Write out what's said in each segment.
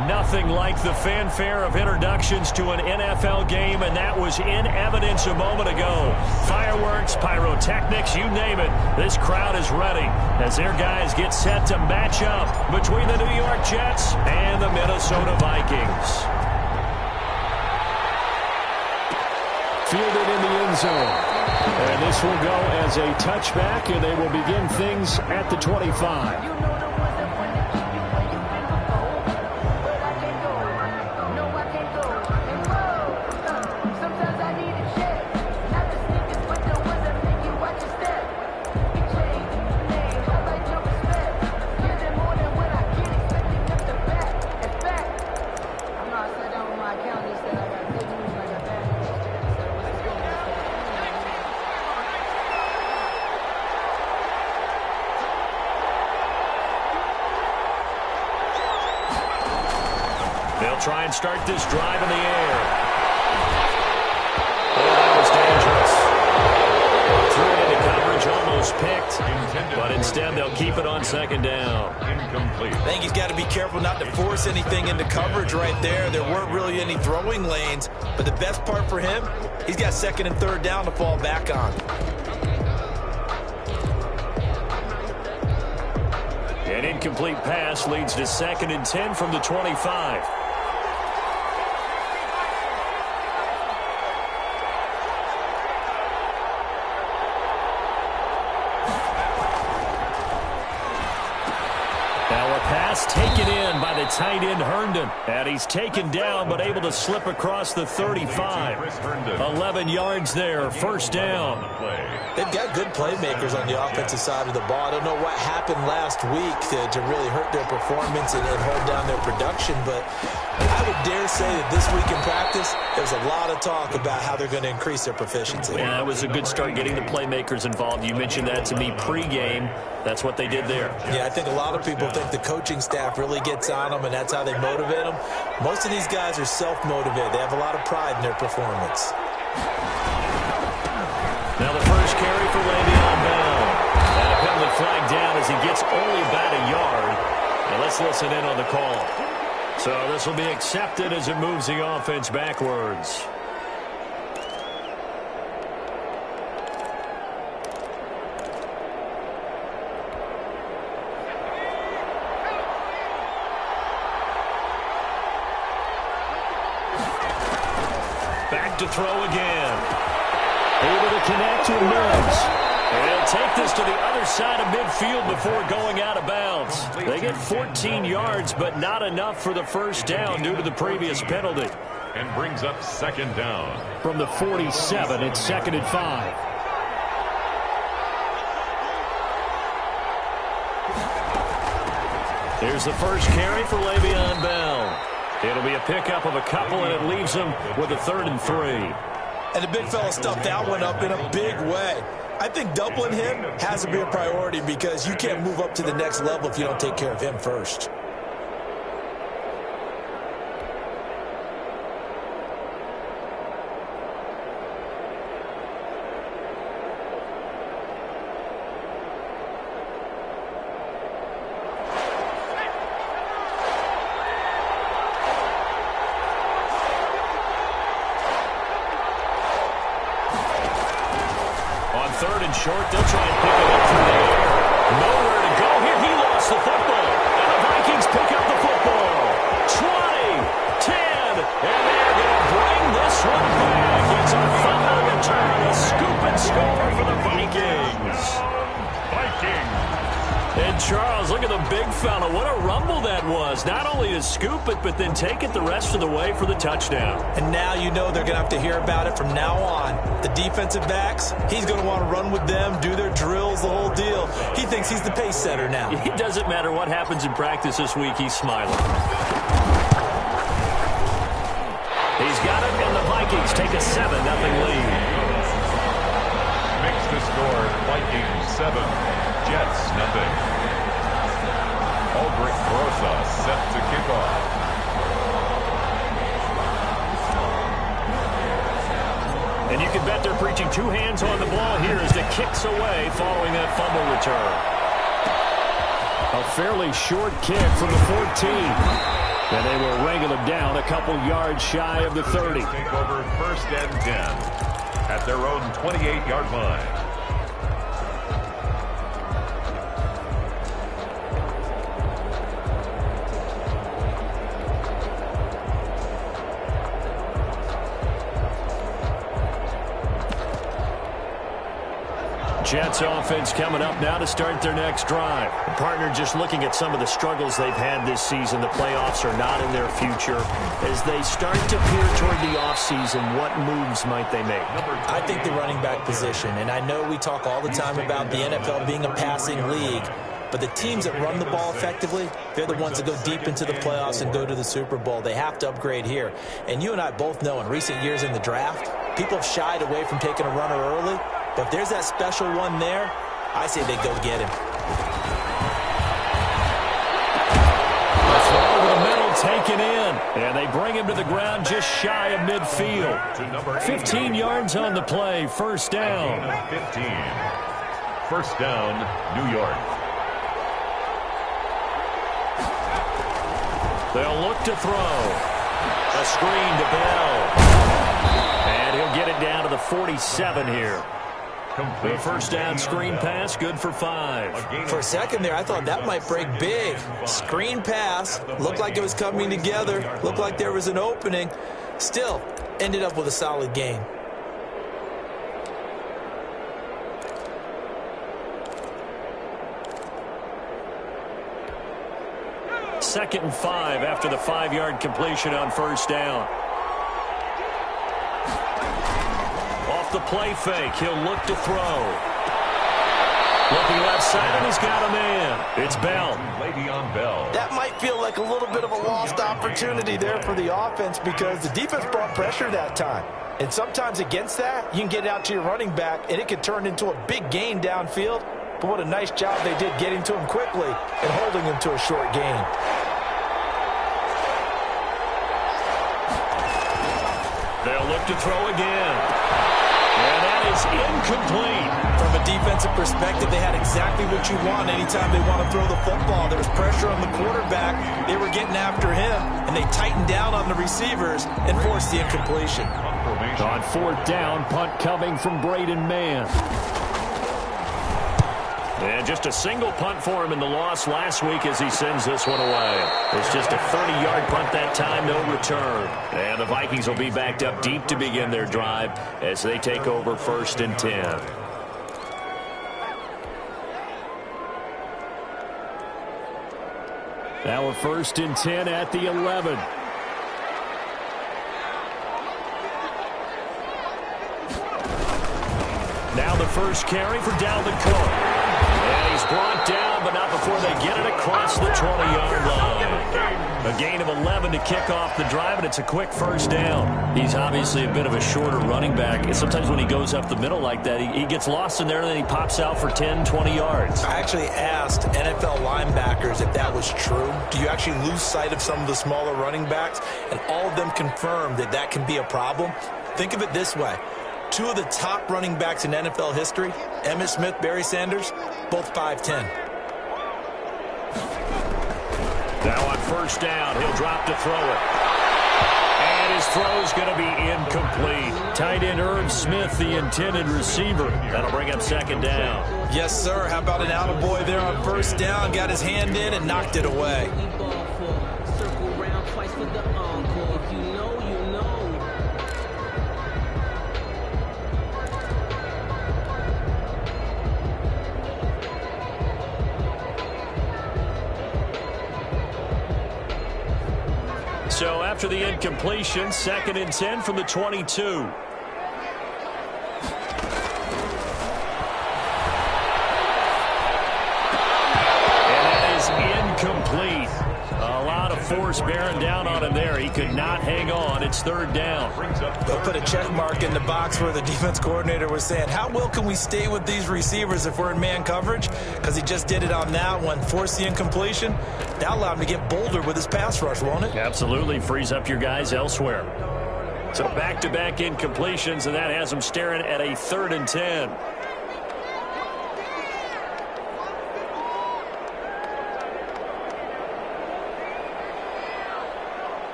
Nothing like the fanfare of introductions to an NFL game, and that was in evidence a moment ago. Fireworks, pyrotechnics, you name it. This crowd is ready as their guys get set to match up between the New York Jets and the Minnesota Vikings. Fielded in the end zone. And this will go as a touchback, and they will begin things at the 25. They'll try and start this drive in the air. Oh, that was dangerous. Threw it into coverage, almost picked, but instead they'll keep it on second down. Incomplete. I think he's got to be careful not to force anything into coverage right there. There weren't really any throwing lanes, but the best part for him, he's got second and third down to fall back on. An incomplete pass leads to second and 10 from the 25. Taken in by the tight end, Herndon. And he's taken down, but able to slip across the 35. 11 yards there, first down. They've got good playmakers on the offensive side of the ball. I don't know what happened last week to really hurt their performance and hold down their production, but I would dare say that this week in practice, there's a lot of talk about how they're going to increase their proficiency. Yeah, it was a good start getting the playmakers involved. You mentioned that to me pregame. That's what they did there. Yeah, I think a lot of people think the coaching staff really gets on them, and that's how they motivate them. Most of these guys are self-motivated. They have a lot of pride in their performance. Now the first carry for Le'Veon Bell. And a penalty flag down as he gets only about a yard. And let's listen in on the call. So this will be accepted as it moves the offense backwards. Back to throw again. Able to connect to Mills. And he'll take this to the other side of midfield before going out of bounds. They get 14 yards, but not enough for the first down due to the previous penalty. And brings up second down. From the 47, it's second and 5. Here's the first carry for Le'Veon Bell. It'll be a pickup of a couple, and it leaves him with a 3rd and 3. And the big fella stuffed that one up in a big way. I think doubling him has to be a priority because you can't move up to the next level if you don't take care of him first. Short, they'll try and pick it up through the air. Nowhere to go here. He lost the football. And the Vikings pick up the football. 20, 10, and they're going to bring this one back. It's a fumble return, a scoop and score for the Vikings. And Charles, look at the big fella. What a rumble that was. Not only to scoop it, but then take it the rest of the way for the touchdown. And now you know they're going to have to hear about it from now on. The defensive backs, he's going to want to run with them, do their drills, the whole deal. He thinks he's the pace setter now. It doesn't matter what happens in practice this week. He's smiling. He's got it, and the Vikings take a 7-0 lead. Makes the score Vikings 7, Jets 0. Aldrich Grossa set to kick off. And you can bet they're preaching two hands on the ball here as the kick's away following that fumble return. A fairly short kick from the 14. And they will wrangle him down a couple yards shy of the 30. Take over 1st and 10 at their own 28-yard line. Jets offense coming up now to start their next drive. The partner just looking at some of the struggles they've had this season. The playoffs are not in their future. As they start to peer toward the offseason, what moves might they make? I think the running back position, and I know we talk all the time about the NFL being a passing league, but the teams that run the ball effectively, they're the ones that go deep into the playoffs and go to the Super Bowl. They have to upgrade here. And you and I both know in recent years in the draft, people have shied away from taking a runner early. But if there's that special one there, I say they go get him. The throw over the middle taken in. And they bring him to the ground just shy of midfield. 15 yards on the play. First down. 15. First down, New York. They'll look to throw. A screen to Bell. And he'll get it down to the 47 here. The first down screen pass, good for 5. For a second there, I thought that might break big. Screen pass, looked like it was coming together, looked like there was an opening. Still, ended up with a solid gain. Second and 5 after the 5-yard completion on first down. The play fake. He'll look to throw. Looking left side, and he's got a man. It's Bell. Le'Veon Bell. That might feel like a little bit of a lost opportunity there for the offense because the defense brought pressure that time. And sometimes against that, you can get out to your running back, and it could turn into a big gain downfield. But what a nice job they did getting to him quickly and holding him to a short gain. They'll look to throw again. And that is incomplete. From a defensive perspective, they had exactly what you want anytime they want to throw the football. There was pressure on the quarterback. They were getting after him, and they tightened down on the receivers and forced the incompletion. On fourth down, punt coming from Braden Mann. And just a single punt for him in the loss last week as he sends this one away. It's just a 30-yard punt that time, no return. And the Vikings will be backed up deep to begin their drive as they take over 1st and 10. Now a 1st and 10 at the 11. Now the first carry for Dalvin Cook. And he's brought down, but not before they get it across the 20-yard line. A gain of 11 to kick off the drive, and it's a quick first down. He's obviously a bit of a shorter running back. And sometimes when he goes up the middle like that, he gets lost in there, and then he pops out for 10, 20 yards. I actually asked NFL linebackers if that was true. Do you actually lose sight of some of the smaller running backs? And all of them confirmed that that can be a problem. Think of it this way. 2 of the top running backs in NFL history, Emmitt Smith, Barry Sanders, both 5'10". Now on first down, he'll drop to throw it. And his throw's going to be incomplete. Tight end Irv Smith, the intended receiver. That'll bring up second down. Yes, sir. How about an attaboy there on first down? Got his hand in and knocked it away. So after the incompletion, 2nd and 10 from the 22. And that is incomplete. A lot of force bearing down on him there. He could not hang on. It's 3rd down. They'll put a check mark in the box where the defense coordinator was saying, how well can we stay with these receivers if we're in man coverage? Because he just did it on that one. Forced the incompletion. That'll allow him to get bolder with his pass rush, won't it? Absolutely. Frees up your guys elsewhere. So back-to-back incompletions, and that has him staring at a 3rd and 10.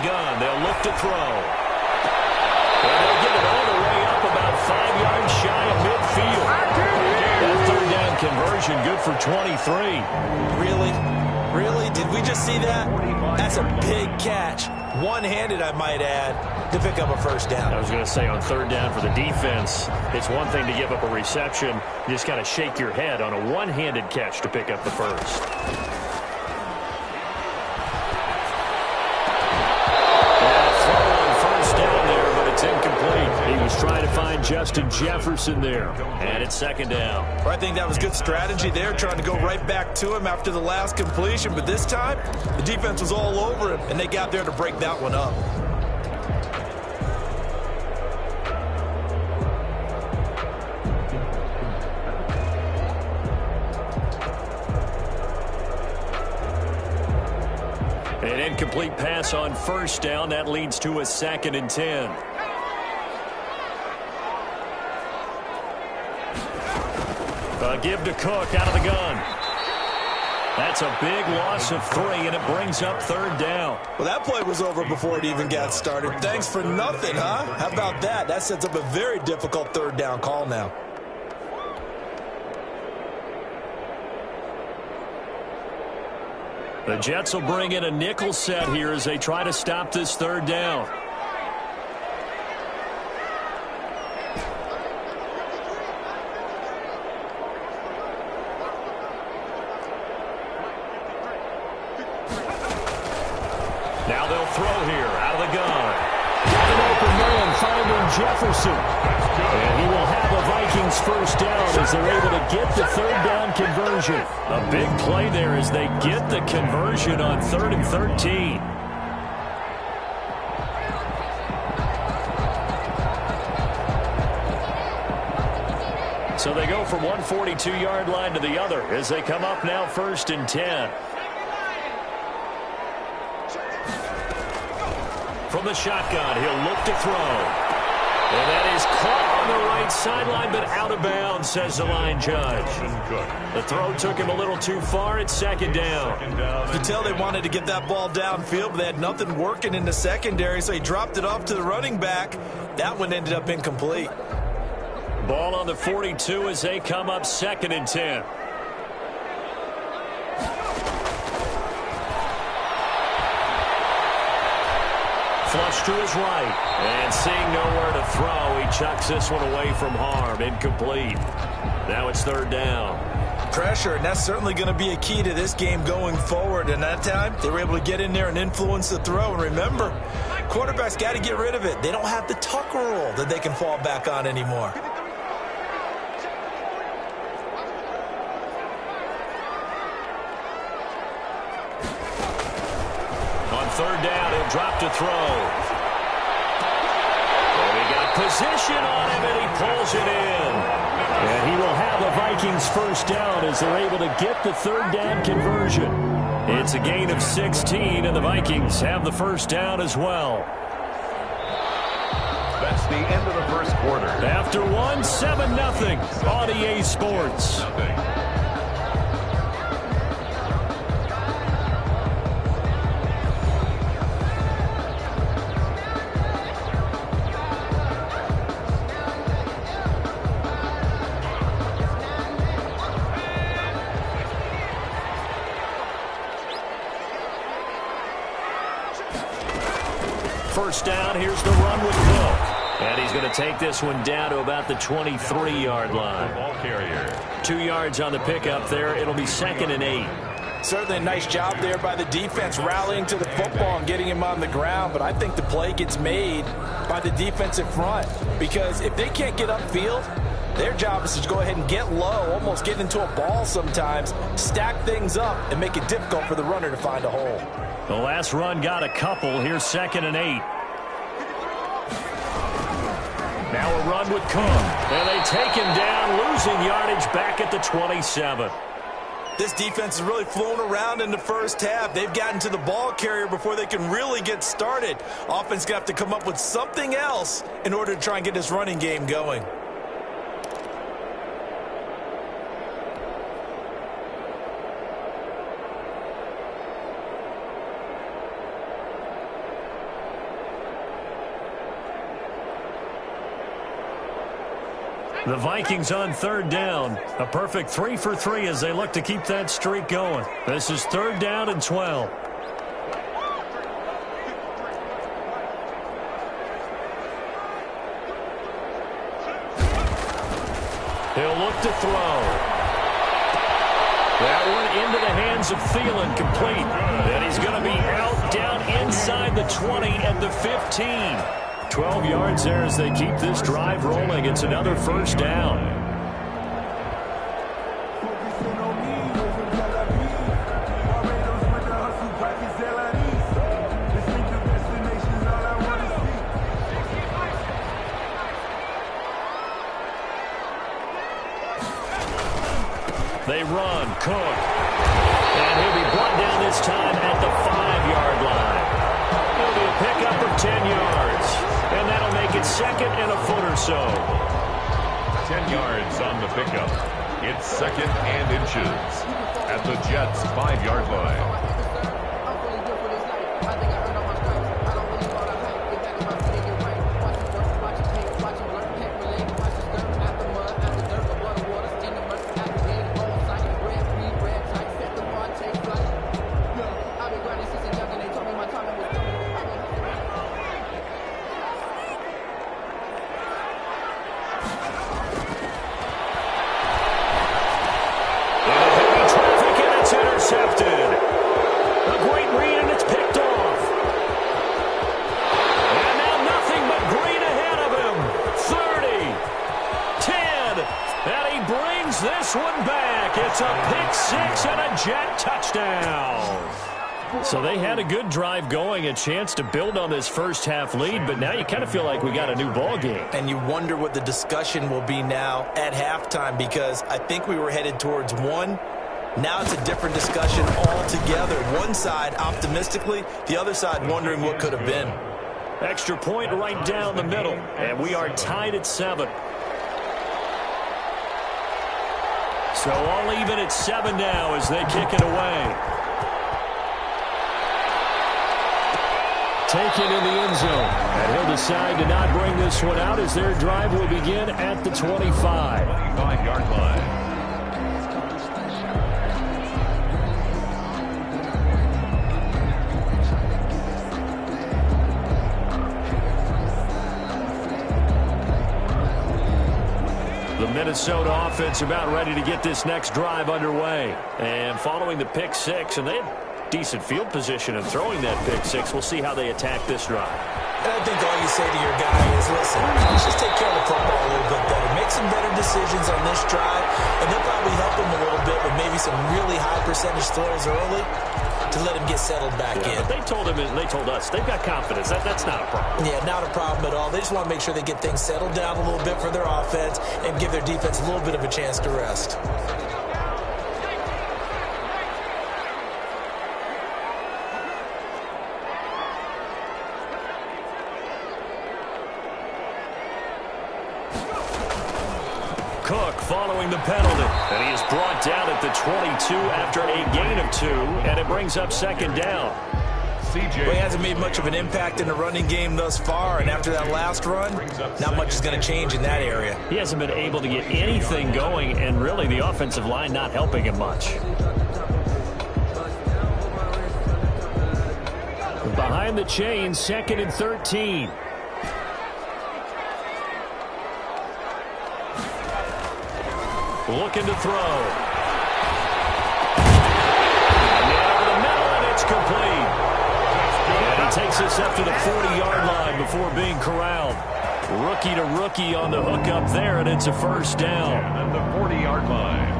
gun. They'll look to throw. And they'll get it all the way up about 5 yards shy of midfield. That third down conversion good for 23. Really? Really? Did we just see that? That's a big catch. One-handed, I might add, to pick up a first down. I was going to say on third down for the defense, it's one thing to give up a reception. You just got to shake your head on a one-handed catch to pick up the first. Incomplete. He was trying to find Justin Jefferson there. And it's second down. Well, I think that was good strategy there, trying to go right back to him after the last completion. But this time, the defense was all over him, and they got there to break that one up. An incomplete pass on first down. That leads to a 2nd and 10. Give to Cook out of the gun. That's a big loss of 3, and it brings up third down. Well, that play was over before it even got started. Thanks for nothing, huh? How about that? That sets up a very difficult third down call now. The Jets will bring in a nickel set here as they try to stop this third down. Now they'll throw here out of the gun. Got an open man finding Jefferson. And he will have a Vikings first down as they're able to get the third down conversion. A big play there as they get the conversion on 3rd and 13. So they go from 142-yard line to the other as they come up now 1st and 10. From the shotgun, he'll look to throw. And that is caught on the right sideline, but out of bounds, says the line judge. The throw took him a little too far. It's 2nd down. You could tell they wanted to get that ball downfield, but they had nothing working in the secondary, so he dropped it off to the running back. That one ended up incomplete. Ball on the 42 as they come up 2nd and 10. Flush to his right. And seeing nowhere to throw, he chucks this one away from harm. Incomplete. Now it's 3rd down. Pressure, and that's certainly going to be a key to this game going forward. And that time, they were able to get in there and influence the throw. And remember, quarterbacks got to get rid of it. They don't have the tuck rule that they can fall back on anymore. On 3rd down, he'll drop to throw. And he got position on him, and he pulls it in. And he will have the Vikings first down as they're able to get the third down conversion. It's a gain of 16, and the Vikings have the first down as well. That's the end of the first quarter. After 7-0 on EA Sports. First down, here's the run with Cook. And he's going to take this one down to about the 23-yard line. Ball carrier. 2 yards on the pickup there. It'll be 2nd and 8. Certainly a nice job there by the defense rallying to the football and getting him on the ground. But I think the play gets made by the defensive front. Because if they can't get upfield, their job is to go ahead and get low, almost get into a ball sometimes, stack things up, and make it difficult for the runner to find a hole. The last run got a couple. Here's 2nd and 8. Now a run with Cook. And they take him down, losing yardage back at the 27. This defense is really flown around in the first half. They've gotten to the ball carrier before they can really get started. Offense got to come up with something else in order to try and get this running game going. The Vikings on third down. A perfect 3 for 3 as they look to keep that streak going. This is 3rd down and 12. He'll look to throw. That one into the hands of Thielen, complete. And he's going to be out down inside the 20 at the 15. 12 yards there as they keep this drive rolling. It's another 1st down. They run, Cook. And he'll be brought down this time at the 5-yard line. It'll be a pickup of 10 yards. And that'll make it 2nd and a foot or so. 10 yards on the pickup. It's 2nd and inches at the Jets' 5-yard line. This one back. It's a pick 6 and a Jet touchdown. So they had a good drive going, a chance to build on this first half lead, but now you kind of feel like we got a new ball game. And you wonder what the discussion will be now at halftime, because I think we were headed towards one. Now it's a different discussion altogether. One side optimistically, the other side wondering what could have been. Extra point right down the middle, and we are tied at 7. So all even at 7 now as they kick it away. Taken in the end zone. And he'll decide to not bring this one out as their drive will begin at the 25. 25-yard line. The Minnesota offense about ready to get this next drive underway. And following the pick 6, and they had decent field position in throwing that pick 6. We'll see how they attack this drive. And I think all you say to your guy is, listen, let's just take care of the football a little bit better. Make some better decisions on this drive, and they'll probably help him a little bit with maybe some really high percentage throws early to let him get settled back in. But they told him, and they told us, they've got confidence. That's not a problem. Yeah, not a problem at all. They just want to make sure they get things settled down a little bit for their offense and give their defense a little bit of a chance to rest. Cook following the penalty, and he is brought down at the 22 after a gain of 2, and it brings up 2nd down. Well, he hasn't made much of an impact in the running game thus far, and after that last run, not much is going to change in that area. He hasn't been able to get anything going, and really the offensive line not helping him much. Behind the chains, 2nd and 13. Looking to throw. And over the middle, and it's complete. And he takes us up to the 40-yard line before being corralled. Rookie to rookie on the hook up there, and it's a 1st down. And the 40-yard line.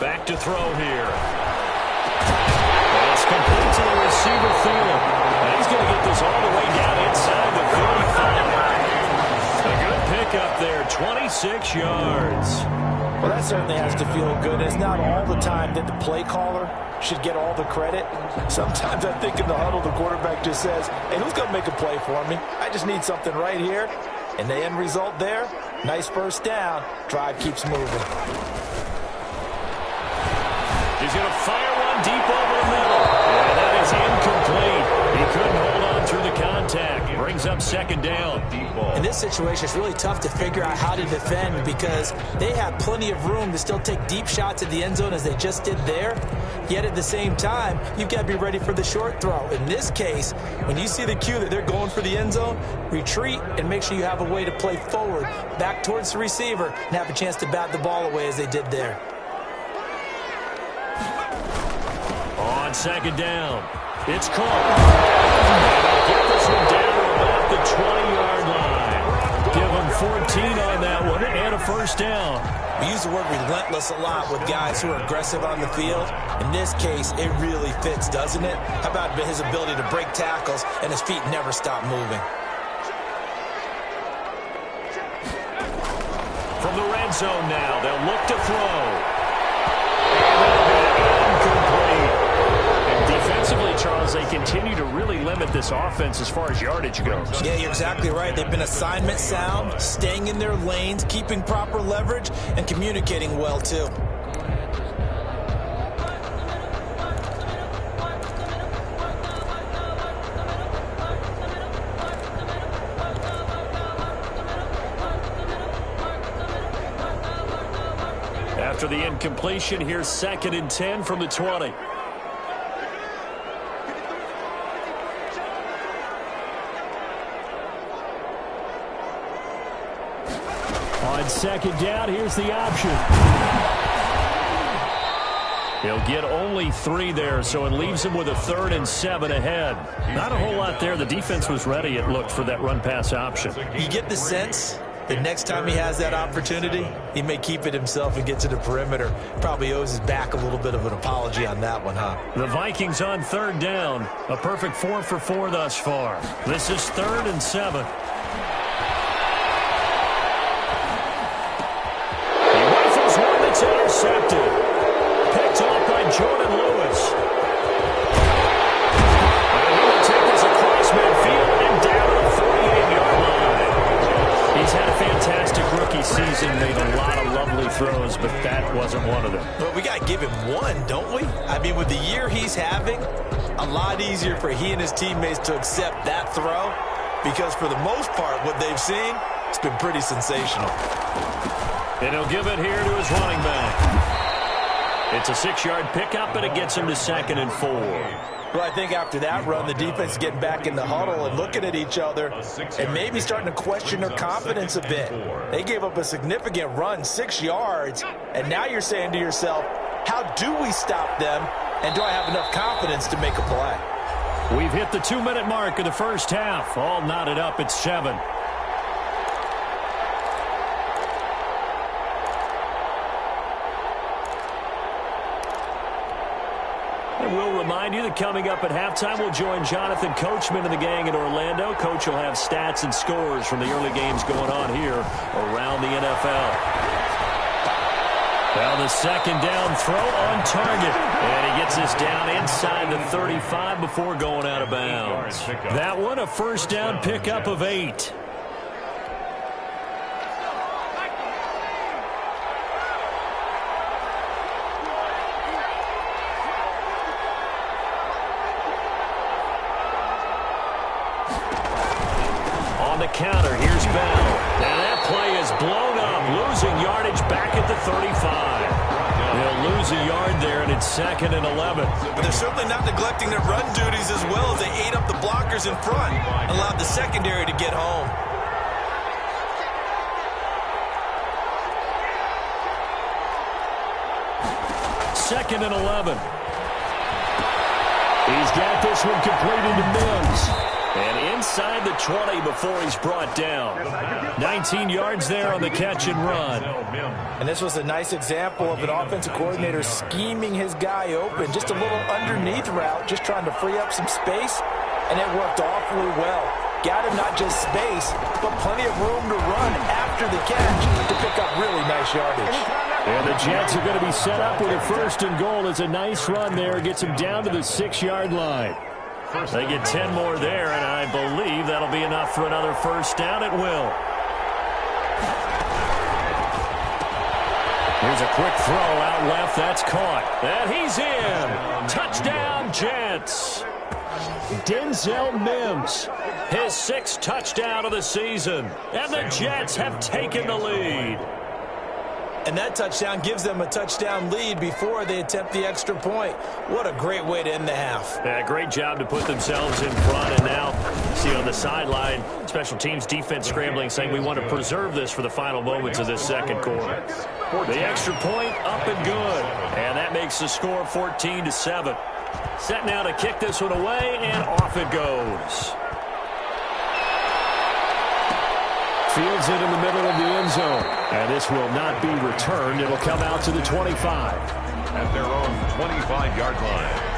Back to throw here. And it's complete to the receiver, Thielen. And he's going to get this all the way down inside the 35. A good pickup there, 26 yards. Well, that certainly has to feel good. It's not all the time that the play caller should get all the credit. Sometimes I think in the huddle, the quarterback just says, hey, who's going to make a play for me? I just need something right here. And the end result there, nice first down. Drive keeps moving. He's going to fire one deep over the middle. And that is incomplete. He couldn't hold on through the contact. Brings up second down. In this situation, it's really tough to figure out how to defend because they have plenty of room to still take deep shots at the end zone as they just did there. Yet at the same time, you've got to be ready for the short throw. In this case, when you see the cue that they're going for the end zone, retreat and make sure you have a way to play forward, back towards the receiver, and have a chance to bat the ball away as they did there. On second down, it's caught. Get this one down to about the 20-yard line. Give them 14 on that one and a first down. We use the word relentless a lot with guys who are aggressive on the field. In this case, it really fits, doesn't it? How about his ability to break tackles and his feet never stop moving? From the red zone now, they'll look to throw. And that'll be incomplete. And defensively, Charles, they continue to really limit this offense as far as yardage goes. Yeah, you're exactly right. They've been assignment sound, staying in their lanes, keeping proper leverage, and communicating well, too. After the incompletion, here's 2nd and 10 from the 20. On second down, here's the option. He'll get only 3 there, so it leaves him with a 3rd and 7 ahead. Not a whole lot there. The defense was ready, it looked, for that run-pass option. You get the sense that next time he has that opportunity, he may keep it himself and get to the perimeter. Probably owes his back a little bit of an apology on that one, huh? The Vikings on 3rd down. A perfect 4 for 4 thus far. This is 3rd and 7. He rifles one that's intercepted. Picked off by Jordan Lewis. And he will take this across midfield and down to the 48-yard line. He's had a fantastic rookie season, made a lot of lovely throws, but that wasn't one of them. But we got to give him one, don't we? I mean, with the year he's having, a lot easier for he and his teammates to accept that throw because for the most part, what they've seen, it's been pretty sensational. And he'll give it here to his running back. It's a 6-yard pickup, and it gets him to 2nd and 4. Well, I think after that run, the defense is getting back in the huddle and looking at each other and maybe starting to question their confidence a bit. They gave up a significant run, 6 yards, and now you're saying to yourself, how do we stop them, and do I have enough confidence to make a play? We've hit the 2-minute mark of the first half. All knotted up at 7. We'll remind you that coming up at halftime, we'll join Jonathan Coachman and the gang in Orlando. Coach will have stats and scores from the early games going on here around the NFL. Well, the second down throw on target. And he gets this down inside the 35 before going out of bounds. That one, a first down pickup of 8. Counter, here's Bell. Now that play is blown up, losing yardage back at the 35. They'll lose a yard there, and it's 2nd and 11. But they're certainly not neglecting their run duties as well as they ate up the blockers in front, allowed the secondary to get home. Second and 11. He's got this one completed to Mims. And inside the 20 before he's brought down. 19 yards there on the catch and run. And this was a nice example of an offensive coordinator scheming his guy open. Just a little underneath route, just trying to free up some space. And it worked awfully well. Got him not just space, but plenty of room to run after the catch to pick up really nice yardage. And the Jets are going to be set up with a 1st and goal. It's a nice run there. Gets him down to the 6-yard line. They get 10 more there, and I believe that'll be enough for another first down. It will. There's a quick throw out left. That's caught. And he's in. Touchdown, Jets. Denzel Mims, his 6th touchdown of the season. And the Jets have taken the lead. And that touchdown gives them a touchdown lead before they attempt the extra point. What a great way to end the half. Yeah, great job to put themselves in front. And now, see on the sideline, special teams defense scrambling, saying we want to preserve this for the final moments of this second quarter. The extra point up and good. And that makes the score 14-7. Set now to kick this one away, and off it goes. Fields it in the middle of the end zone. And this will not be returned. It'll come out to the 25. At their own 25-yard line.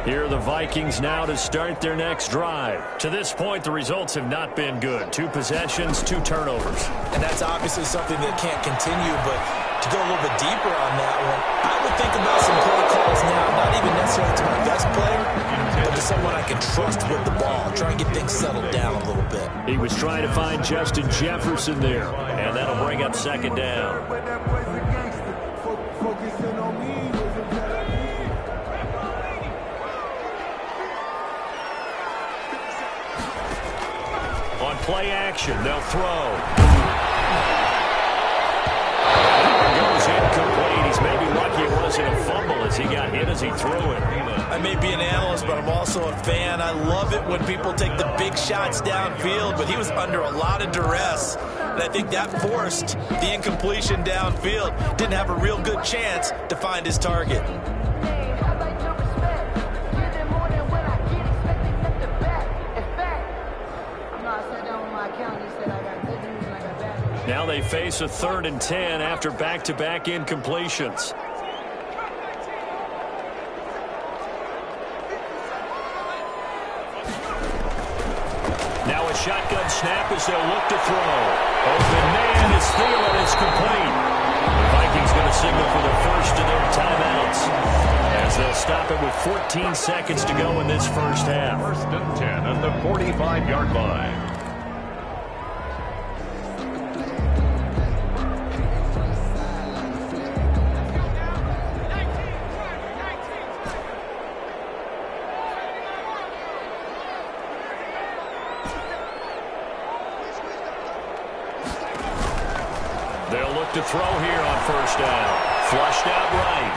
Here are the Vikings now to start their next drive. To this point, the results have not been good. 2 possessions, 2 turnovers. And that's obviously something that can't continue, but to go a little bit deeper on that one, I would think about some play calls now, not even necessarily to my best player, but to someone I can trust with the ball. Try and get things settled down a little bit. He was trying to find Justin Jefferson there, and that'll bring up second down. On play action, they'll throw. Goes incomplete. He's maybe lucky it wasn't a fumble as he got hit as he threw it. I may be an analyst, but I'm also a fan. I love it when people take the big shots downfield, but he was under a lot of duress, and I think that forced the incompletion downfield. Didn't have a real good chance to find his target. Now they face a 3rd and 10 after back-to-back incompletions. Now a shotgun snap as they'll look to throw. Open man is Thielen. It's complete. The Vikings going to signal for the first of their timeouts as they'll stop it with 14 seconds to go in this first half. 1st and 10 at the 45-yard line. To throw here on 1st down. Flushed out right.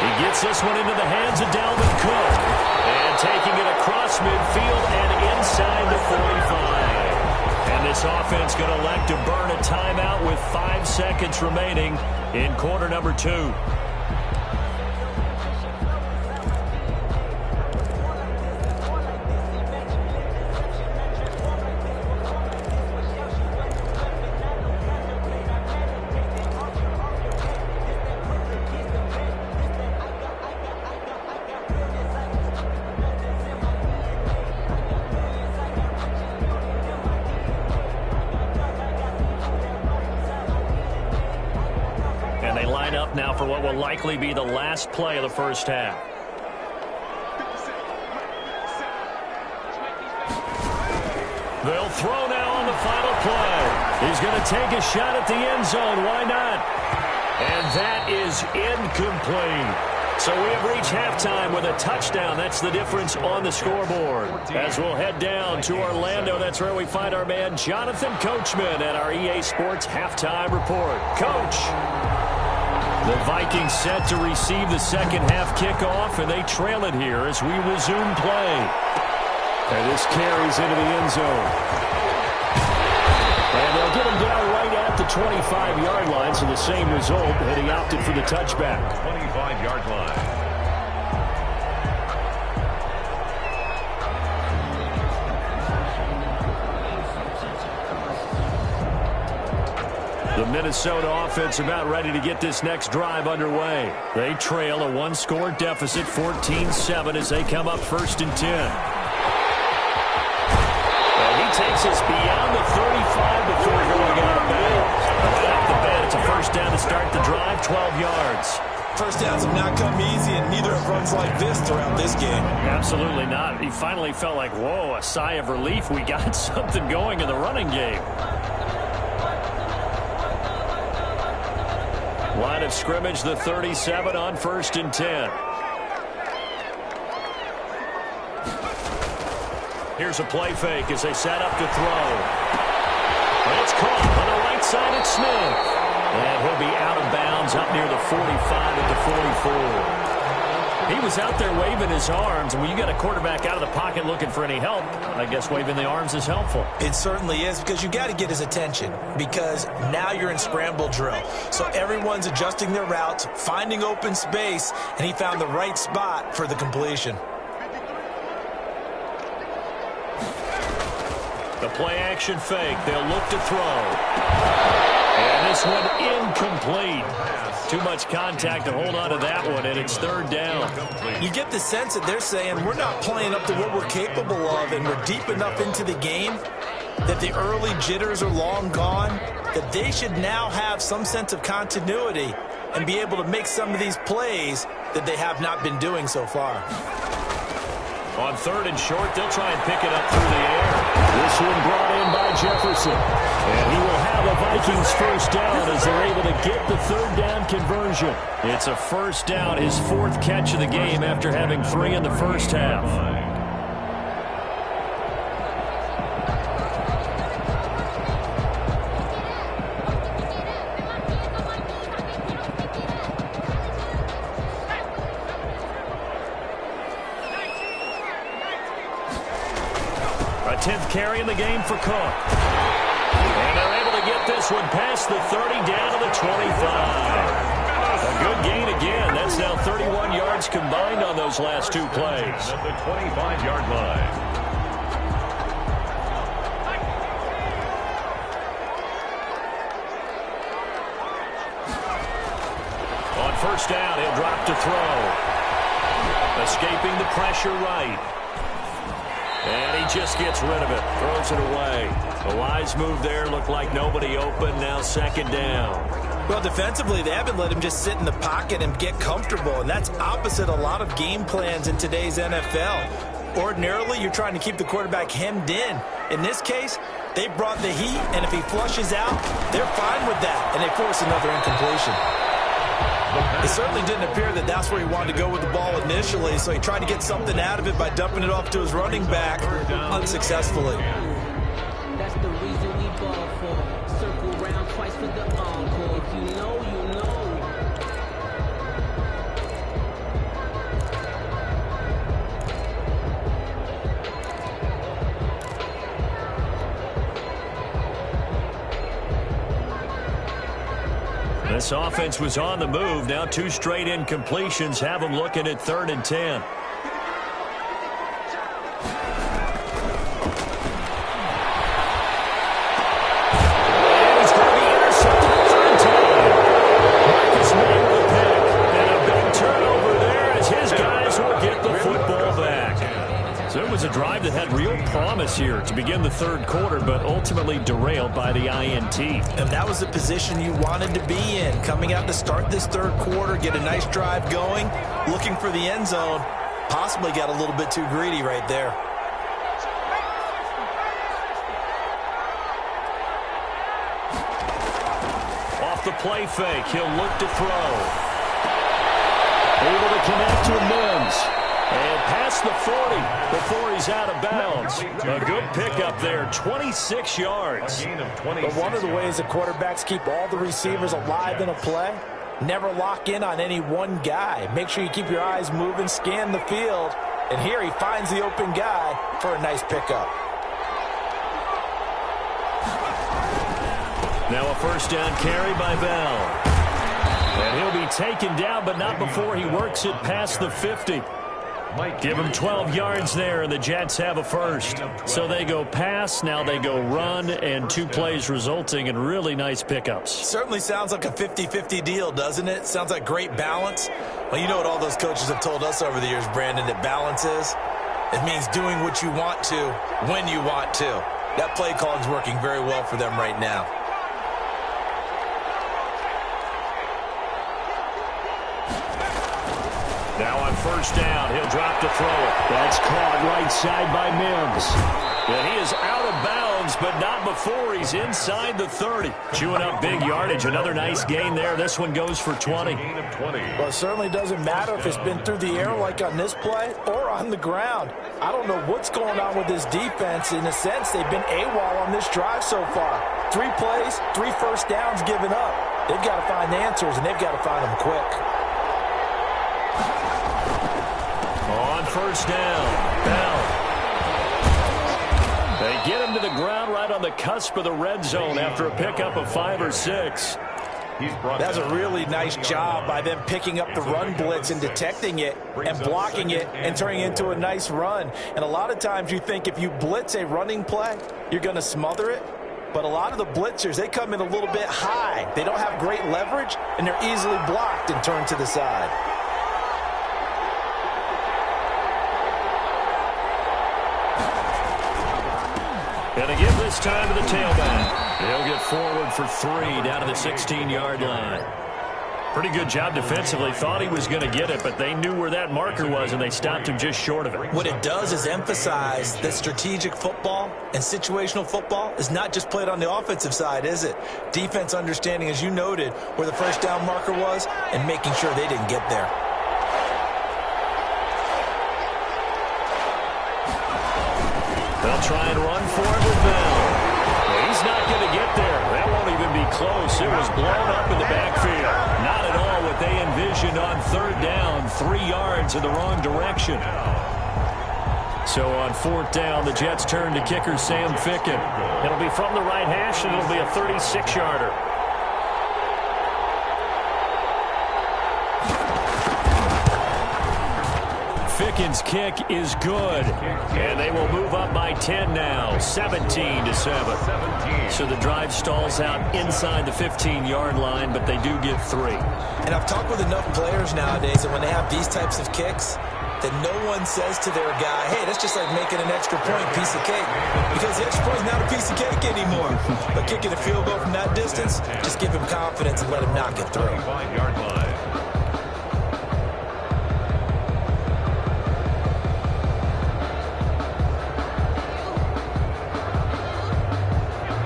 He gets this one into the hands of Dalvin Cook. And taking it across midfield and inside the 45. And this offense going to elect to burn a timeout with 5 seconds remaining in quarter number 2. Now for what will likely be the last play of the first half. They'll throw now on the final play. He's going to take a shot at the end zone. Why not? And that is incomplete. So we have reached halftime with a touchdown. That's the difference on the scoreboard. As we'll head down to Orlando, that's where we find our man Jonathan Coachman at our EA Sports Halftime Report. Coach. The Vikings set to receive the second half kickoff, and they trail it here as we resume play. And this carries into the end zone. And they'll get him down right at the 25-yard line, so the same result, and he opted for the touchback. 25-yard line. The Minnesota offense about ready to get this next drive underway. They trail a 1-score deficit, 14-7, as they come up 1st and 10. And he takes us beyond the 35 before going out of bounds. Right off the bat, it's a 1st down to start the drive, 12 yards. First downs have not come easy, and neither have runs like this throughout this game. Absolutely not. He finally felt like, whoa, a sigh of relief. We got something going in the running game. Line of scrimmage, the 37 on 1st and 10. Here's a play fake as they set up to throw. And it's caught on the right side. It's Smith. And he'll be out of bounds up near the 45 at the 44. He was out there waving his arms, and when you got a quarterback out of the pocket looking for any help, I guess waving the arms is helpful. It certainly is, because you got to get his attention, because now you're in scramble drill. So everyone's adjusting their routes, finding open space, and he found the right spot for the completion. The play action fake. They'll look to throw. And this one incomplete. Too much contact to hold on to that one, and it's 3rd down. You get the sense that they're saying we're not playing up to what we're capable of, and we're deep enough into the game that the early jitters are long gone, that they should now have some sense of continuity and be able to make some of these plays that they have not been doing so far. On 3rd and short, they'll try and pick it up through the air. This one brought in by Jefferson. And he will have a Vikings first down as they're able to get the 3rd down conversion. It's a first down, his 4th catch of the game after having 3 in the first half. A 10th carry in the game for Cook. And they're able to get this one past the 30 down to the 25. A good gain again. That's now 31 yards combined on those last 2 plays. At the 25-yard line. On first down, he'll drop to throw. Escaping the pressure right. And he just gets rid of it. Throws it away. A wise move there. Looked like nobody open. Now 2nd down. Well, defensively, they haven't let him just sit in the pocket and get comfortable, and that's opposite a lot of game plans in today's NFL. Ordinarily, you're trying to keep the quarterback hemmed in. In this case, they brought the heat, and if he flushes out, they're fine with that, and they force another incompletion. It certainly didn't appear that that's where he wanted to go with the ball initially, so he tried to get something out of it by dumping it off to his running back unsuccessfully. That's the reason we ball for. Circle round twice for the encore. If you know, you know. This offense was on the move. Now 2 straight incompletions have them looking at 3rd and 10. And he's going to be intercepted at 3rd and 10. Marcus May with a pick. And a big turnover there as his guys will get the football back. So it was a drive that had real promise here to begin the 3rd quarter, but ultimately derailed by the INT. And that was the position you wanted to be in, coming out to start this 3rd quarter, get a nice drive going, looking for the end zone. Possibly got a little bit too greedy right there. Off the play fake, he'll look to throw. Able to connect to Mims. And past the 40 before he's out of bounds. A good pickup there, 26 yards. But one of the ways that quarterbacks keep all the receivers alive in a play, never lock in on any one guy. Make sure you keep your eyes moving, scan the field. And here he finds the open guy for a nice pickup. Now a first down carry by Bell. And he'll be taken down, but not before he works it past the 50. Give him 12 yards there, and the Jets have a first. So they go pass, now they go run, and 2 plays resulting in really nice pickups. Certainly sounds like a 50-50 deal, doesn't it? Sounds like great balance. Well, you know what all those coaches have told us over the years, Brandon, that balance is? It means doing what you want to, when you want to. That play calling is working very well for them right now. Now on first down, he'll drop to throw it. That's caught right side by Mims. And he is out of bounds, but not before he's inside the 30. Chewing up big yardage. Another nice gain there. This one goes for 20. Well, it certainly doesn't matter if it's been through the air like on this play or on the ground. I don't know what's going on with this defense. In a sense, they've been AWOL on this drive so far. 3 plays, 3 first downs given up. They've got to find answers, and they've got to find them quick. On first down, Bell. They get him to the ground right on the cusp of the red zone after a pickup of 5 or 6. That's a really nice job by them picking up the run blitz and detecting it and blocking it and turning it into a nice run. And a lot of times you think if you blitz a running play, you're going to smother it. But a lot of the blitzers, they come in a little bit high. They don't have great leverage, and they're easily blocked and turned to the side. And to give this time to the tailback. He'll get forward for 3 down to the 16-yard line. Pretty good job defensively. Thought he was going to get it, but they knew where that marker was, and they stopped him just short of it. What it does is emphasize that strategic football and situational football is not just played on the offensive side, is it? Defense understanding, as you noted, where the first down marker was and making sure they didn't get there. They'll try and run for it with Bell. He's not going to get there. That won't even be close. It was blown up in the backfield. Not at all what they envisioned on third down. 3 yards in the wrong direction. So on 4th down, the Jets turn to kicker Sam Ficken. It'll be from the right hash, and it'll be a 36-yarder. Ficken's kick is good, and they will move up by 10 now, 17-7. So the drive stalls out inside the 15-yard line, but they do get 3. And I've talked with enough players nowadays that when they have these types of kicks, that no one says to their guy, hey, that's just like making an extra point, piece of cake. Because the extra point is not a piece of cake anymore. But kicking a field goal from that distance, just give him confidence and let him knock it through. 5-yard line.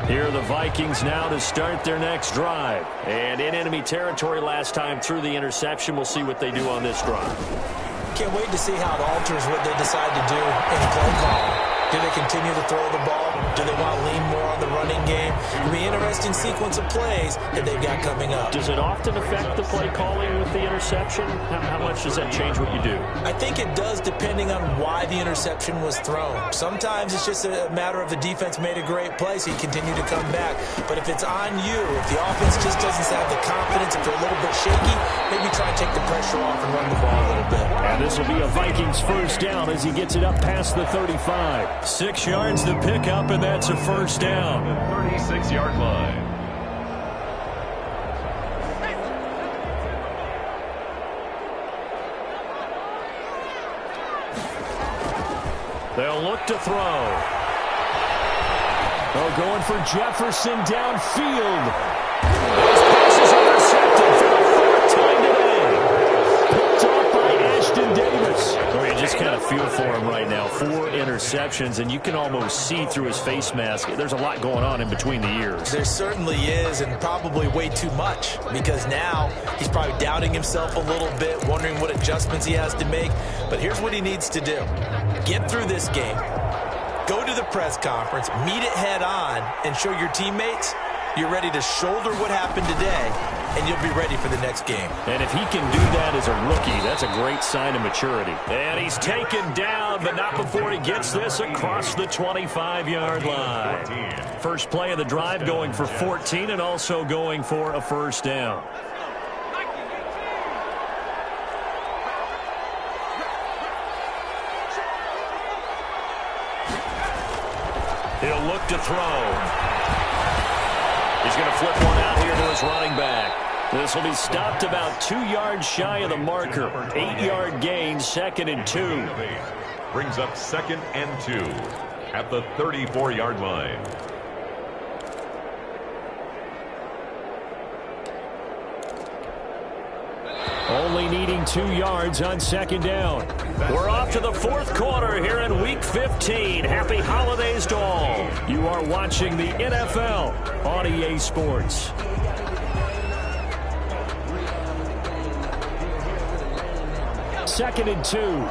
Here are the Vikings now to start their next drive. And in enemy territory last time through the interception. We'll see what they do on this drive. Can't wait to see how it alters what they decide to do in the play call. Do they continue to throw the ball? Do they want to lean more on the running game? It'll be an interesting sequence of plays that they've got coming up. Does it often affect the play calling with the interception? How much does that change what you do? I think it does depending on why the interception was thrown. Sometimes it's just a matter of the defense made a great play, so you continue to come back. But if it's on you, if the offense just doesn't have the confidence, if they're a little bit shaky, maybe try and take the pressure off and run the ball a little bit. And this will be a Vikings first down as he gets it up past the 35. 6 yards to pick up, and that's a first down. The 36-yard line. They'll look to throw. Oh, going for Jefferson downfield. His pass is intercepted for the 4th time today. Picked off by Ashton Davis. Oh, you just kind of feel for him right now. 4 interceptions, and you can almost see through his face mask. There's a lot going on in between the ears. There certainly is, and probably way too much, because now he's probably doubting himself a little bit, wondering what adjustments he has to make. But here's what he needs to do. Get through this game, go to the press conference, meet it head on, and show your teammates you're ready to shoulder what happened today, and you'll be ready for the next game. And if he can do that as a rookie, that's a great sign of maturity. And he's taken down, but not before he gets this across the 25-yard line. First play of the drive going for 14 and also going for a first down. He'll look to throw. He's going to flip one out here to his running back. This will be stopped about 2 yards shy of the marker. 8-yard gain, 2nd and 2. Brings up 2nd and 2 at the 34-yard line. Only needing 2 yards on second down. We're off to the fourth quarter here in Week 15. Happy holidays to all. You are watching the NFL on EA Sports. Second and 2.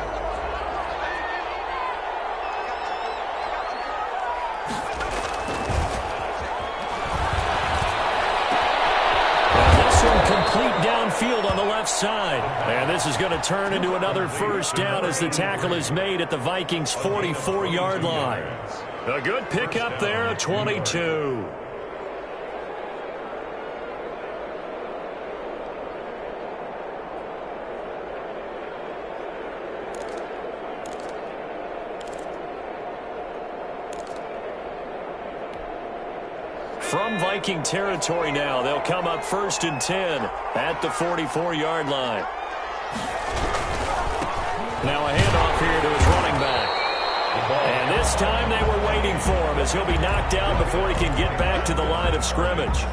Complete downfield on the left side. And this is going to turn into another first down as the tackle is made at the Vikings' 44-yard line. A good pickup there, a 22. From Viking territory now, they'll come up 1st and 10 at the 44-yard line. Now a handoff here to his running back. And this time they were waiting for him as he'll be knocked down before he can get back to the line of scrimmage.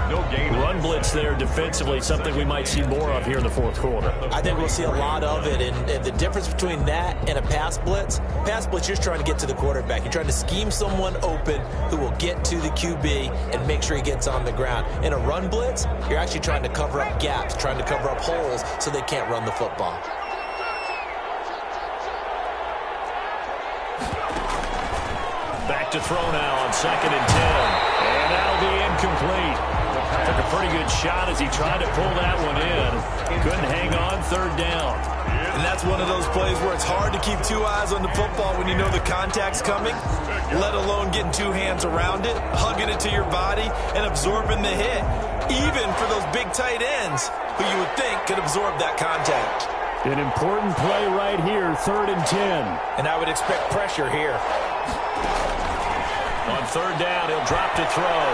No gain. Run blitz there defensively, something we might see more of here in the fourth quarter. I think we'll see a lot of it, and the difference between that and a pass blitz, you're just trying to get to the quarterback. You're trying to scheme someone open who will get to the QB and make sure he gets on the ground. In a run blitz, you're actually trying to cover up gaps, trying to cover up holes so they can't run the football. Back to throw now on 2nd and 10. And that'll be incomplete. Took a pretty good shot as he tried to pull that one in. Couldn't hang on, 3rd down. And that's one of those plays where it's hard to keep 2 eyes on the football when you know the contact's coming, let alone getting 2 hands around it, hugging it to your body, and absorbing the hit, even for those big tight ends who you would think could absorb that contact. An important play right here, 3rd and 10. And I would expect pressure here. On 3rd down, he'll drop to throw.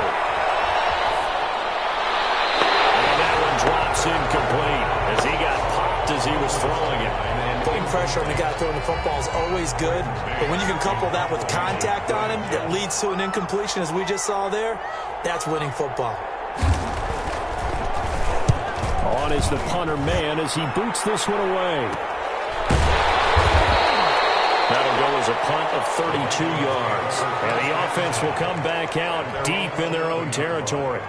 And that one drops incomplete as he got popped as he was throwing it. Putting pressure on the guy throwing the football is always good, but when you can couple that with contact on him that leads to an incompletion, as we just saw there, that's winning football. On is the punter man as he boots this one away. That'll go as a punt of 32 yards. And the offense will come back out deep in their own territory.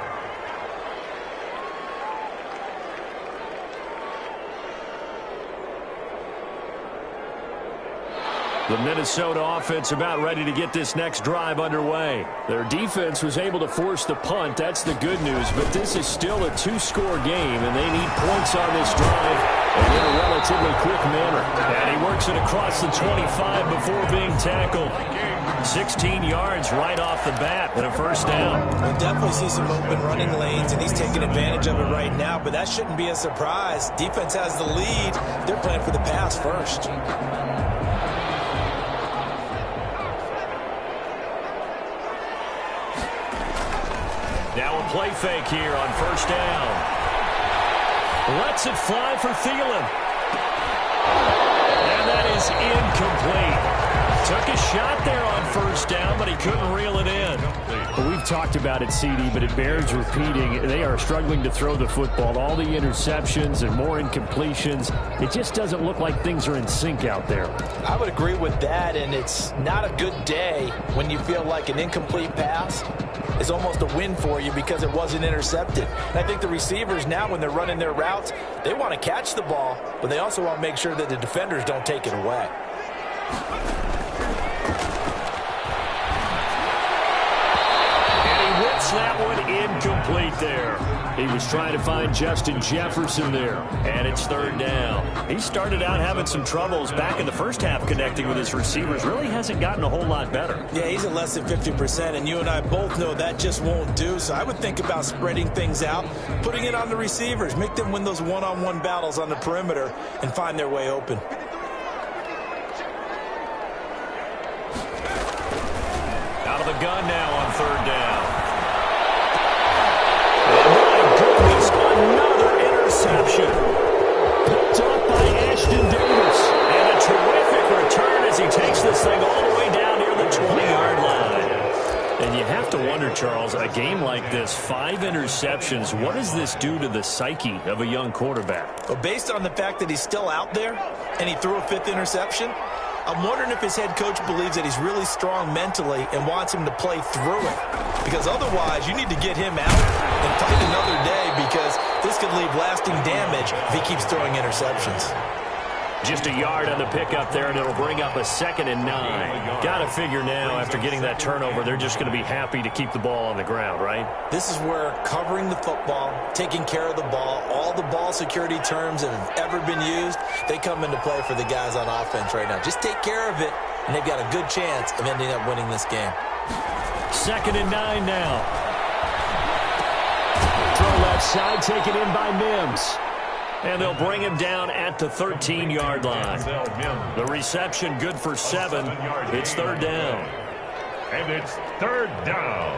The Minnesota offense about ready to get this next drive underway. Their defense was able to force the punt. That's the good news. But this is still a 2-score game, and they need points on this drive in a relatively quick manner. And he works it across the 25 before being tackled. 16 yards right off the bat and a first down. We'll definitely see some open running lanes, and he's taking advantage of it right now. But that shouldn't be a surprise. Defense has the lead. They're playing for the pass first. Now a play fake here on 1st down. Lets it fly for Thielen. And that is incomplete. Took a shot there on 1st down, but he couldn't reel it in. Well, we've talked about it, CD, but it bears repeating. They are struggling to throw the football. All the interceptions and more incompletions. It just doesn't look like things are in sync out there. I would agree with that, and it's not a good day when you feel like an incomplete pass is almost a win for you because it wasn't intercepted. And I think the receivers now, when they're running their routes, they want to catch the ball, but they also want to make sure that the defenders don't take it away. That one incomplete there. He was trying to find Justin Jefferson there, and it's 3rd down. He started out having some troubles back in the first half connecting with his receivers. Really hasn't gotten a whole lot better. Yeah, he's at less than 50%, and you and I both know that just won't do. So I would think about spreading things out, putting it on the receivers, make them win those one-on-one battles on the perimeter and find their way open. Out of the gun now on 3rd down. Another interception. Picked up by Ashton Davis. And a terrific return as he takes this thing all the way down near the 20-yard line. And you have have to wonder, Charles, a game like this, 5 interceptions, what does this do to the psyche of a young quarterback? Well, based on the fact that he's still out there and he threw a 5th interception, I'm wondering if his head coach believes that he's really strong mentally and wants him to play through it. Because otherwise, you need to get him out and fight another day, because this could leave lasting damage if he keeps throwing interceptions. Just a yard on the pickup there, and it'll bring up a 2nd and 9. Got to figure now, after getting that turnover, they're just going to be happy to keep the ball on the ground, right? This is where covering the football, taking care of the ball, all the ball security terms that have ever been used, they come into play for the guys on offense right now. Just take care of it, and they've got a good chance of ending up winning this game. 2nd and 9 now. Throw left side, taken in by Mims. And they'll bring him down at the 13-yard line. The reception good for 7. It's 3rd down. And it's 3rd down.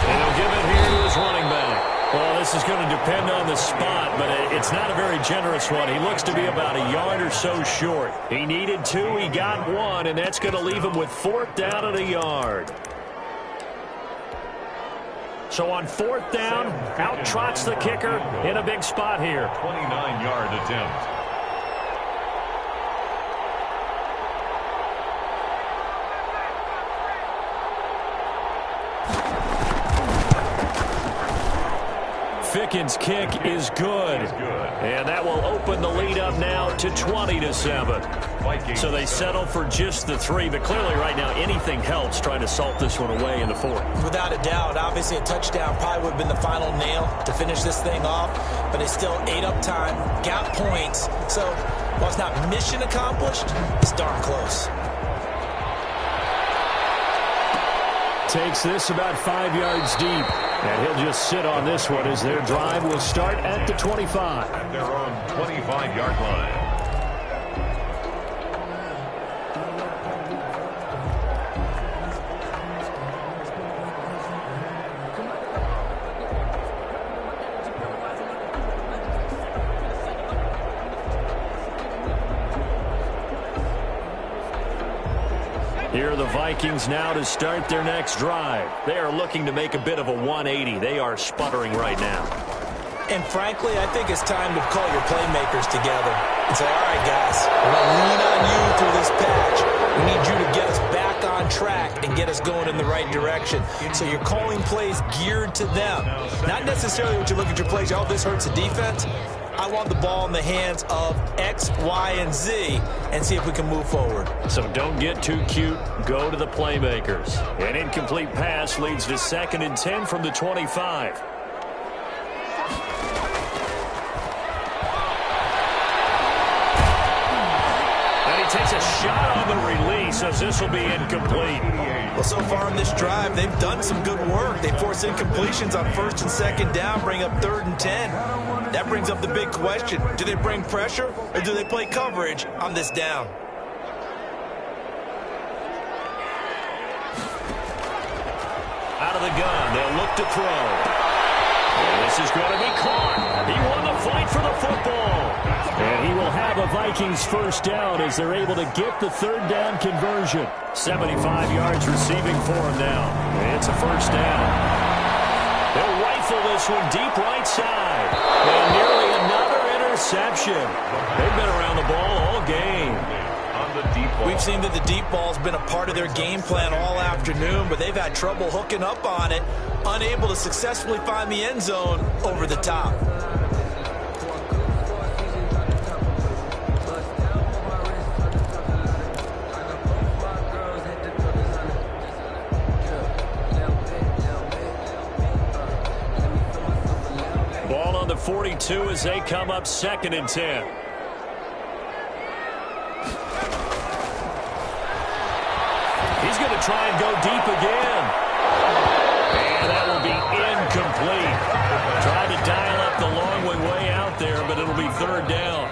And he'll give it here to his running back. Well, this is going to depend on the spot, but it's not a very generous one. He looks to be about a yard or so short. He needed 2, he got 1, and that's going to leave him with 4th down and a yard. So on 4th down, out trots the kicker in a big spot here. 29-yard attempt. Fickens' kick is good. And that will open the lead up now to 20-7. So they settle for just the 3, but clearly right now anything helps trying to salt this one away in the 4th. Without a doubt, obviously a touchdown probably would have been the final nail to finish this thing off, but they still ate up time, got points. So while it's not mission accomplished, it's darn close. Takes this about 5 yards deep. And he'll just sit on this one as their drive will start at the 25. At their own 25-yard line. Here are the Vikings now to start their next drive. They are looking to make a bit of a 180. They are sputtering right now. And frankly, I think it's time to call your playmakers together and say, all right, guys, we're going to lean on you through this patch. We need you to get us back on track and get us going in the right direction. So you're calling plays geared to them. Not necessarily what you look at your plays, oh, this hurts the defense. I want the ball in the hands of X, Y, and Z and see if we can move forward. So don't get too cute. Go to the playmakers. An incomplete pass leads to 2nd and 10 from the 25. And he takes a shot on the release as this will be incomplete. Well, so far on this drive, they've done some good work. They force incompletions on 1st and 2nd down, bring up 3rd and 10. That brings up the big question. Do they bring pressure or do they play coverage on this down? Out of the gun, they'll look to throw. And this is going to be caught. He won the fight for the football. And he will have a Vikings 1st down as they're able to get the 3rd down conversion. 75 yards receiving for him now. It's a 1st down. They'll rifle this one deep right side. And nearly another interception. They've been around the ball all game. We've seen that the deep ball's been a part of their game plan all afternoon, but they've had trouble hooking up on it, unable to successfully find the end zone over the top. Ball on the 42 as they come up 2nd and 10. He's going to try and go deep again. And that will be incomplete. Tried to dial up the long way out there, but it'll be 3rd down.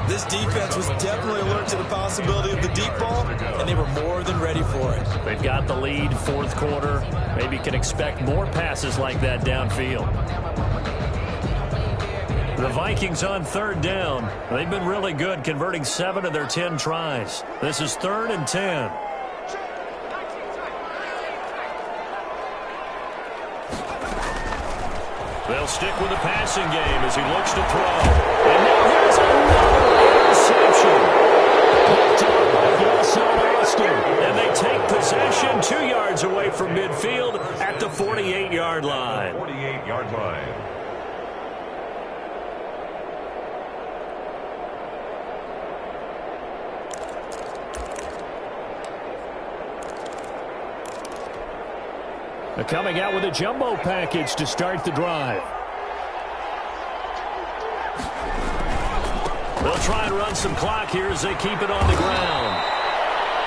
This defense was definitely alert to the possibility of the deep ball, and they were more than ready for it. They've got the lead, fourth quarter. Maybe can expect more passes like that downfield. The Vikings on third down. They've been really good, converting 7 of their 10 tries. This is 3rd and 10. They'll stick with the passing game as he looks to throw. And now here's another interception. Picked up by Hassan Austin. And they take possession 2 yards away from midfield at the 48-yard line. 48-yard line. They're coming out with a jumbo package to start the drive. They'll try and run some clock here as they keep it on the ground.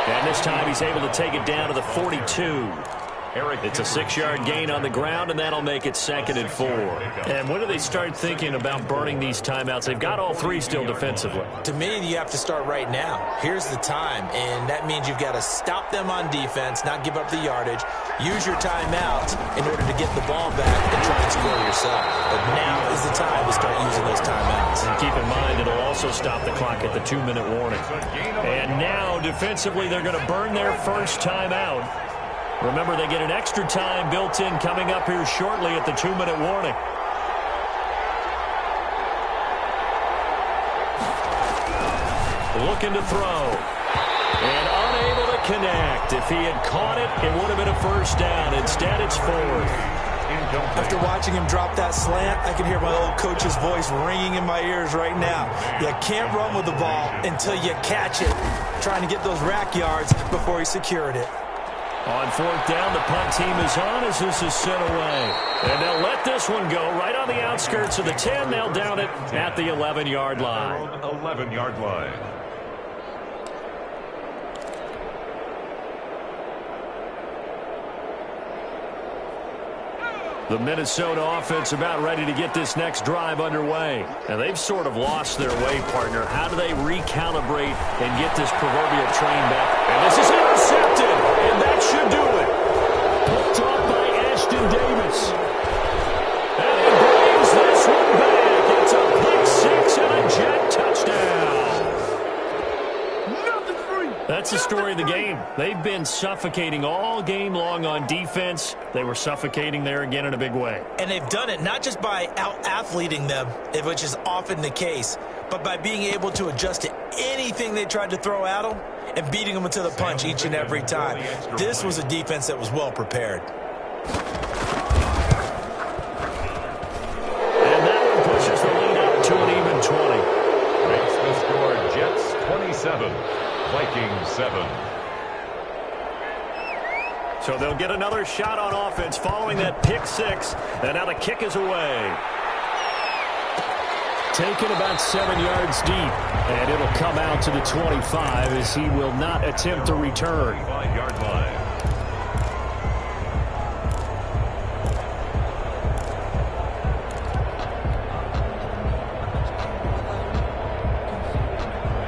And this time he's able to take it down to the 42. It's a 6-yard gain on the ground, and that'll make it 2nd and 4. And when do they start thinking about burning these timeouts? They've got all 3 still defensively. To me, you have to start right now. Here's the time, and that means you've got to stop them on defense, not give up the yardage, use your timeout in order to get the ball back and try and score yourself. But now is the time to start using those timeouts. And keep in mind, it'll also stop the clock at the 2-minute warning. And now, defensively, they're going to burn their first timeout. Remember, they get an extra time built in coming up here shortly at the 2-minute warning. Looking to throw. And unable to connect. If he had caught it, it would have been a first down. Instead, it's 4th. After watching him drop that slant, I can hear my old coach's voice ringing in my ears right now. You can't run with the ball until you catch it. Trying to get those rack yards before he secured it. On 4th down, the punt team is on as this is sent away. And they'll let this one go right on the outskirts of the 10. They'll down it at the 11-yard line. 11-yard line. The Minnesota offense about ready to get this next drive underway. And they've sort of lost their way, partner. How do they recalibrate and get this proverbial train back? And this is intercepted, and that should do it. Picked off by Ashton Davis. And he brings this one back. It's a pick 6 and a Jet touchdown. That's the story of the game. They've been suffocating all game long on defense. They were suffocating there again in a big way. And they've done it not just by out-athleting them, which is often the case, but by being able to adjust to anything they tried to throw at them and beating them to the punch each and every time. This was a defense that was well prepared. And that one pushes the lead up to an even 20. Makes the score Jets 27. Vikings 7. So they'll get another shot on offense following that pick 6. And now the kick is away. Taken about 7 yards deep. And it'll come out to the 25 as he will not attempt to return. 5-yard line.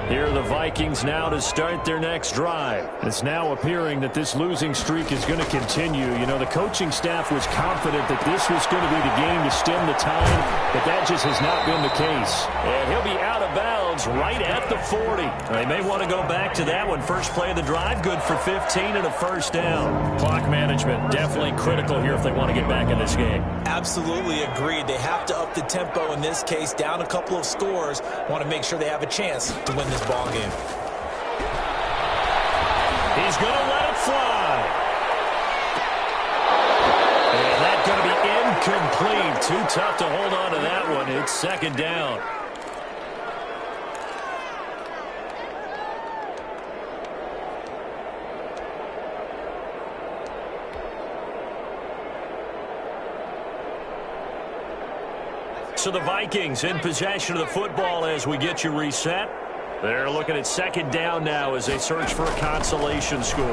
Here are the Vikings now to start their next drive. It's now appearing that this losing streak is going to continue. You know, the coaching staff was confident that this was going to be the game to stem the tide, but that just has not been the case. And he'll be out of bounds right at the 40. They may want to go back to that one. First play of the drive, good for 15 and a first down. Clock management definitely critical here if they want to get back in this game. Absolutely agreed. They have to up the tempo in this case, down a couple of scores. Want to make sure they have a chance to win this ball game. He's going to let it fly. And that's going to be incomplete. Too tough to hold on to that one. It's second down. So the Vikings in possession of the football as we get you reset. They're looking at second down now as they search for a consolation score.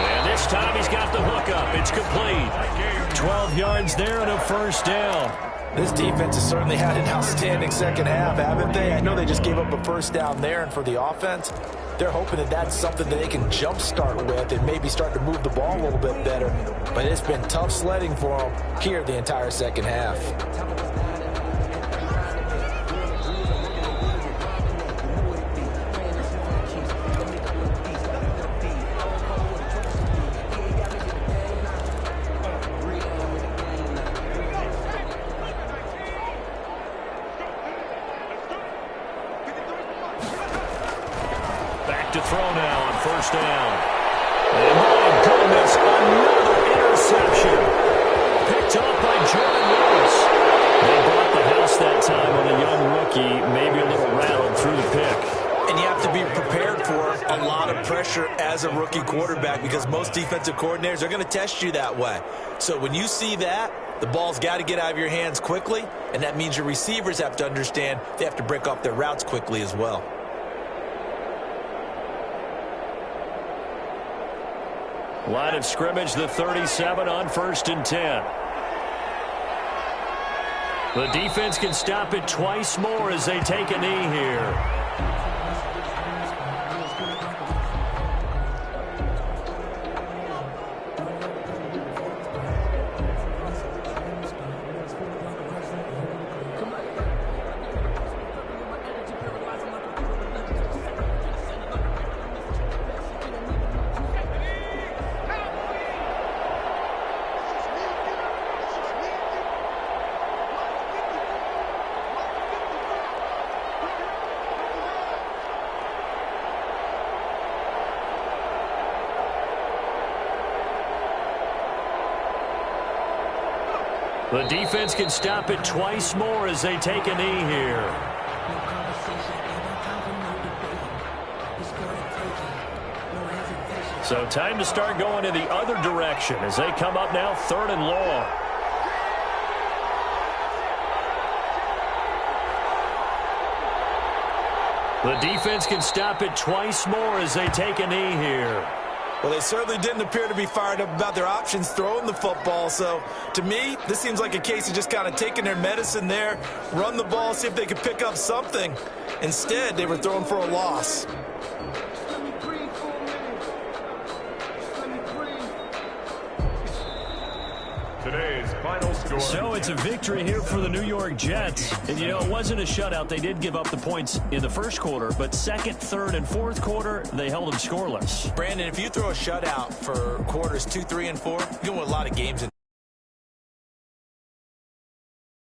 And this time he's got the hook up. It's complete. 12 yards there and a first down. This defense has certainly had an outstanding second half, haven't they? I know they just gave up a first down there, and for the offense, they're hoping that that's something that they can jumpstart with and maybe start to move the ball a little bit better. But it's been tough sledding for them here the entire second half. To throw now on first down. And my goodness, another interception. Picked up by Jordan Lewis. They bought the house that time on a young rookie, maybe a little rattled through the pick. And you have to be prepared for a lot of pressure as a rookie quarterback because most defensive coordinators are going to test you that way. So when you see that, the ball's got to get out of your hands quickly, and that means your receivers have to understand they have to break off their routes quickly as well. Line of scrimmage, the 37 on 1st and 10. The defense can stop it twice more as they take a knee here. The defense can stop it twice more as they take a knee here. So time to start going in the other direction as they come up now 3rd and long. The defense can stop it twice more as they take a knee here. Well, they certainly didn't appear to be fired up about their options throwing the football. So, to me, this seems like a case of just kind of taking their medicine there, run the ball, see if they could pick up something. Instead, they were throwing for a loss. Today's final score. So it's a victory here for the New York Jets. And, you know, it wasn't a shutout. They did give up the points in the first quarter, but second, third, and fourth quarter, they held them scoreless. Brandon, if you throw a shutout for quarters 2, 3, and 4, you're going to win a lot of games in